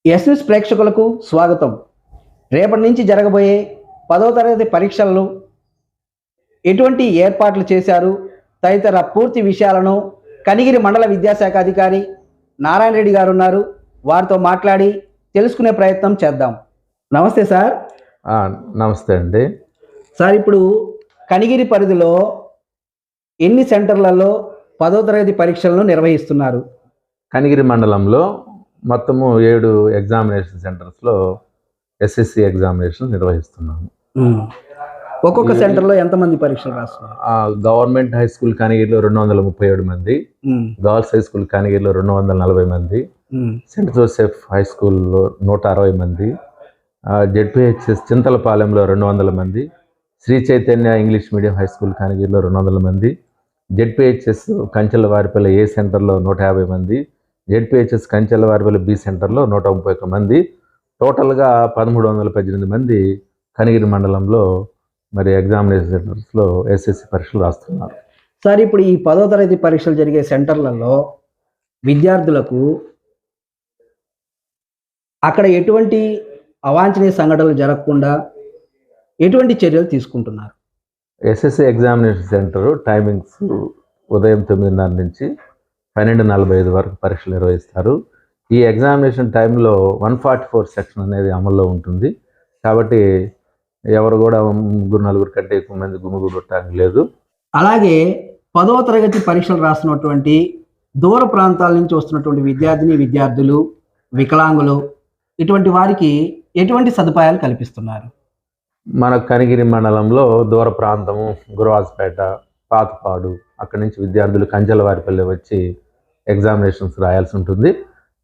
SS ప్రేక్షకులకు స్వాగతం. రేపటి నుంచి జరగబోయే 10వ తరగతి పరీక్షలను ఎటువంటి ఏర్పాట్లు చేశారు తదితర పూర్తి విషయాలను కనిగిరి మండల విద్యాశాఖ అధికారి నారాయణ రెడ్డి గారు ఉన్నారు. వారితో మాట్లాడి తెలుసుకునే ప్రయత్నం చేద్దాం. నమస్తే సార్. నమస్తే అండి. సార్, ఇప్పుడు కనిగిరి పరిధిలో ఎన్ని సెంటర్లలో 10వ తరగతి పరీక్షలను నిర్వహిస్తున్నారు? కనిగిరి మండలంలో మొత్తము 7 ఎగ్జామినేషన్ సెంటర్స్లో ఎస్ఎస్సి ఎగ్జామినేషన్ నిర్వహిస్తున్నాము. ఒక్కొక్క సెంటర్లో ఎంతమంది పరీక్షలు రాస్తున్నారు? గవర్నమెంట్ హై స్కూల్ కనిగిరిలో 237 మంది, గర్ల్స్ హై స్కూల్ కనిగిరిలో 240 మంది, సెంట్ జోసెఫ్ హై స్కూల్లో 160 మంది, జెడ్పిహెచ్ఎస్ చింతలపాలెంలో 200 మంది, Sri Chaitanya English medium high school కనిగిరిలో 200 మంది, జెడ్పిహెచ్ఎస్ కంచెలవారిపల్లి ఏ సెంటర్లో 150 మంది, జెడ్పిహెచ్ఎస్ కంచెలవారిపల్లి బి సెంటర్లో 131 మంది, టోటల్గా 1318 మంది కనిగిరి మండలంలో మరి ఎగ్జామినేషన్ సెంటర్స్లో ఎస్ఎస్సి పరీక్షలు రాస్తున్నారు. సార్, ఇప్పుడు ఈ 10వ తరగతి పరీక్షలు జరిగే సెంటర్లలో విద్యార్థులకు అక్కడ ఎటువంటి అవాంఛనీయ సంఘటనలు జరగకుండా ఎటువంటి చర్యలు తీసుకుంటున్నారు? ఎస్ఎస్సి ఎగ్జామినేషన్ సెంటర్ టైమింగ్స్ ఉదయం 9:30 నుంచి 12:45 వరకు పరీక్షలు నిర్వహిస్తారు. ఈ ఎగ్జామినేషన్ టైంలో 144 సెక్షన్ అనేది అమల్లో ఉంటుంది. కాబట్టి ఎవరు కూడా 3-4 కంటే ఎక్కువ మంది గుమిగూడటానికి లేదు. అలాగే 10వ తరగతి పరీక్షలు రాస్తున్నటువంటి దూర ప్రాంతాల నుంచి వస్తున్నటువంటి విద్యార్థులు, వికలాంగులు ఇటువంటి వారికి ఎటువంటి సదుపాయాలు కల్పిస్తున్నారు? మన కనిగిరి మండలంలో దూర ప్రాంతము గురవాజపేట, పాతపాడు, అక్కడి నుంచి విద్యార్థులు కంచెలవారిపల్లి వచ్చి ఎగ్జామినేషన్స్ రాయాల్సి ఉంటుంది.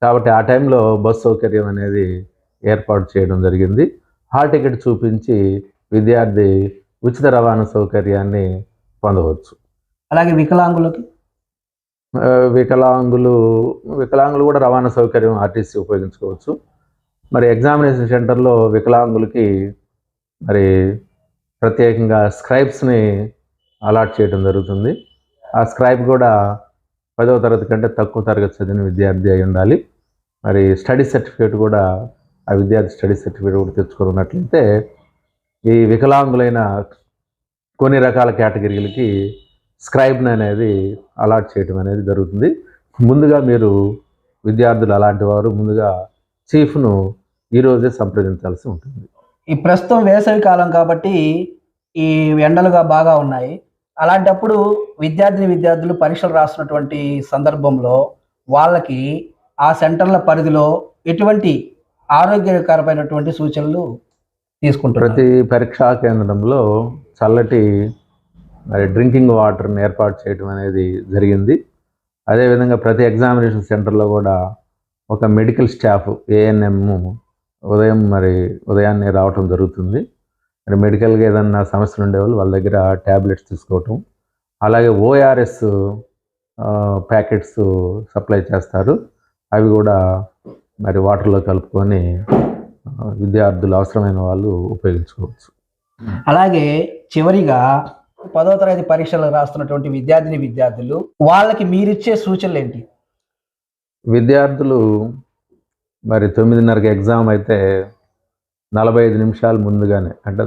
కాబట్టి ఆ టైంలో బస్ సౌకర్యం అనేది ఏర్పాటు చేయడం జరిగింది. హాల్ టికెట్ చూపించి విద్యార్థి ఉచిత రవాణా సౌకర్యాన్ని పొందవచ్చు. అలాగే వికలాంగులు కూడా రవాణా సౌకర్యం ఆర్టీసీ ఉపయోగించుకోవచ్చు. మరి ఎగ్జామినేషన్ సెంటర్లో వికలాంగులకి మరి ప్రత్యేకంగా స్క్రైబ్స్ని అలాట్ చేయడం జరుగుతుంది. ఆ స్క్రైబ్ కూడా 10వ తరగతి కంటే తక్కువ తరగతి చదివిన విద్యార్థి అయి ఉండాలి. మరి స్టడీ సర్టిఫికేట్ కూడా ఆ విద్యార్థి స్టడీ సర్టిఫికేట్ కూడా తెచ్చుకున్నట్లయితే ఈ వికలాంగులైన కొన్ని రకాల కేటగిరీలకి స్క్రైబ్ని అనేది అలాట్ చేయడం అనేది జరుగుతుంది. ముందుగా మీరు విద్యార్థులు అలాంటి వారు ముందుగా చీఫ్ను ఈరోజే సంప్రదించాల్సి ఉంటుంది. ఈ ప్రస్తుతం వేసవి కాలం కాబట్టి ఈ ఎండలుగా బాగా ఉన్నాయి. అలాంటప్పుడు విద్యార్థులు పరీక్షలు రాస్తున్నటువంటి సందర్భంలో వాళ్ళకి ఆ సెంటర్ల పరిధిలో ఎటువంటి ఆరోగ్యకరమైనటువంటి సూచనలు తీసుకుంటారు? ప్రతి పరీక్షా కేంద్రంలో చల్లటి మరి డ్రింకింగ్ వాటర్ని ఏర్పాటు చేయడం అనేది జరిగింది. అదేవిధంగా ప్రతి ఎగ్జామినేషన్ సెంటర్లో కూడా ఒక మెడికల్ స్టాఫ్ ఏఎన్ఎం ఉదయాన్నే రావటం జరుగుతుంది. మరి మెడికల్గా ఏదన్నా సమస్యలు ఉండేవాళ్ళు వాళ్ళ దగ్గర ట్యాబ్లెట్స్ తీసుకోవటం, అలాగే ఓఆర్ఎస్ ప్యాకెట్స్ సప్లై చేస్తారు. అవి కూడా మరి వాటర్లో కలుపుకొని విద్యార్థులు అవసరమైన వాళ్ళు ఉపయోగించుకోవచ్చు. అలాగే చివరిగా 10వ తరగతి పరీక్షలు రాస్తున్నటువంటి విద్యార్థులు వాళ్ళకి మీరిచ్చే సూచనలు ఏంటి? విద్యార్థులు మరి 9:30కి ఎగ్జామ్ అయితే 45 నిమిషాలు ముందుగానే, అంటే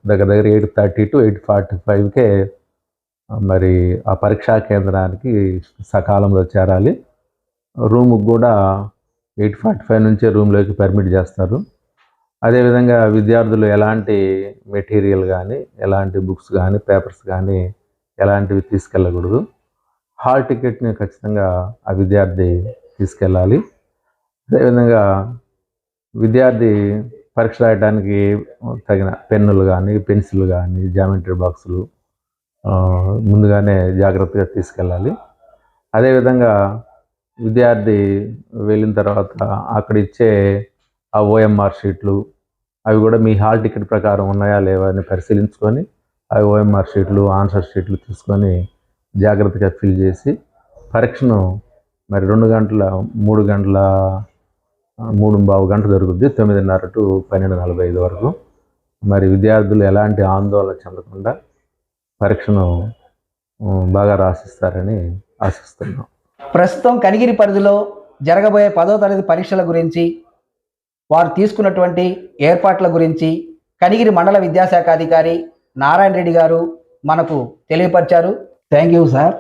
దగ్గర 8:30 to 8:45కే మరి ఆ పరీక్షా కేంద్రానికి సకాలంలో చేరాలి. రూముకు కూడా 8:45 నుంచే రూమ్లోకి పర్మిట్ చేస్తారు. అదేవిధంగా విద్యార్థులు ఎలాంటి మెటీరియల్ కానీ, ఎలాంటి బుక్స్ కానీ, పేపర్స్ కానీ ఎలాంటివి తీసుకెళ్ళకూడదు. హాల్ టికెట్ని ఖచ్చితంగా ఆ విద్యార్థి తీసుకెళ్ళాలి. అదేవిధంగా విద్యార్థి పరీక్ష రాయడానికి తగిన పెన్నులు కానీ, పెన్సిల్ కానీ, జామెట్రీ బాక్సులు ముందుగానే జాగ్రత్తగా తీసుకెళ్ళాలి. అదేవిధంగా విద్యార్థి వెళ్ళిన తర్వాత అక్కడ ఇచ్చే ఆ ఓఎంఆర్ షీట్లు అవి కూడా మీ హాల్ టికెట్ ప్రకారం ఉన్నాయా లేవా అని పరిశీలించుకొని ఆ ఓఎంఆర్ షీట్లు, ఆన్సర్ షీట్లు తీసుకొని జాగ్రత్తగా ఫిల్ చేసి పరీక్షను మరి 3 గంటల 3:15 గంట జరుగుద్ది. 9:30 to 12:45 వరకు. మరి విద్యార్థులు ఎలాంటి ఆందోళన చెందకుండా పరీక్షను బాగా రాసిస్తారని ఆశిస్తున్నాం. ప్రస్తుతం కనిగిరి పరిధిలో జరగబోయే 10వ తరగతి పరీక్షల గురించి వారు తీసుకున్నటువంటి ఏర్పాట్ల గురించి కనిగిరి మండల విద్యాశాఖ అధికారి నారాయణ రెడ్డి గారు మనకు తెలియపరిచారు. Thank you sir.